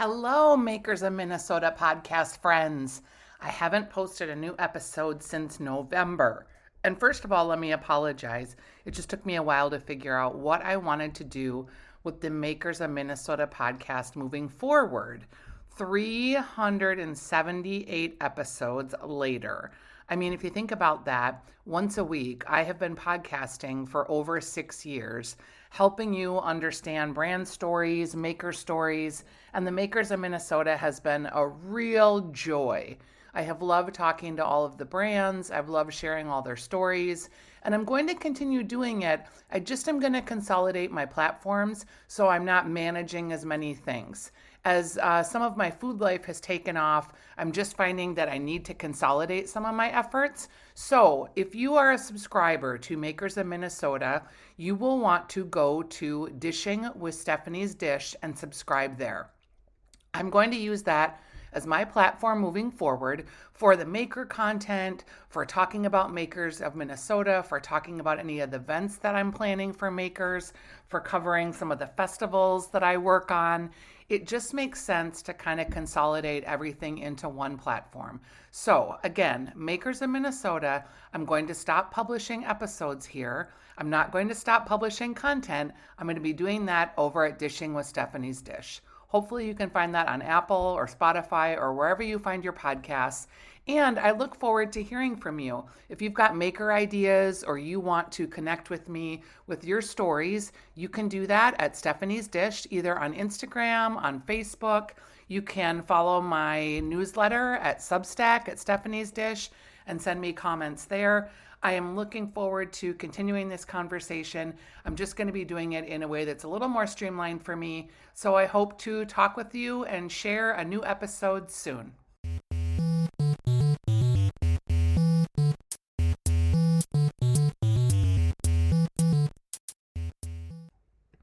Hello, Makers of Minnesota podcast friends. I haven't posted a new episode since November. And first of all, let me apologize. It just took me a while to figure out what I wanted to do with the Makers of Minnesota podcast moving forward. 378 episodes later. I mean, if you think about that, once a week, I have been podcasting for over 6 years, helping you understand brand stories, maker stories, and the Makers of Minnesota has been a real joy. I have loved talking to all of the brands. I've loved sharing all their stories, and I'm going to continue doing it. I just am going to consolidate my platforms so I'm not managing as many things. As some of my food life has taken off, I'm just finding that I need to consolidate some of my efforts. So if you are a subscriber to Makers of Minnesota, you will want to go to Dishing with Stephanie's Dish and subscribe there. I'm going to use that as my platform moving forward for the maker content, for talking about Makers of Minnesota, for talking about any of the events that I'm planning for makers, for covering some of the festivals that I work on. It just makes sense to kind of consolidate everything into one platform. So again, Makers of Minnesota, I'm going to stop publishing episodes here. I'm not going to stop publishing content. I'm going to be doing that over at Dishing with Stephanie's Dish. Hopefully you can find that on Apple or Spotify or wherever you find your podcasts. And I look forward to hearing from you. If you've got maker ideas or you want to connect with me with your stories, you can do that at Stephanie's Dish, either on Instagram, on Facebook. You can follow my newsletter at Substack at Stephanie's Dish and send me comments there. I am looking forward to continuing this conversation. I'm just going to be doing it in a way that's a little more streamlined for me. So I hope to talk with you and share a new episode soon.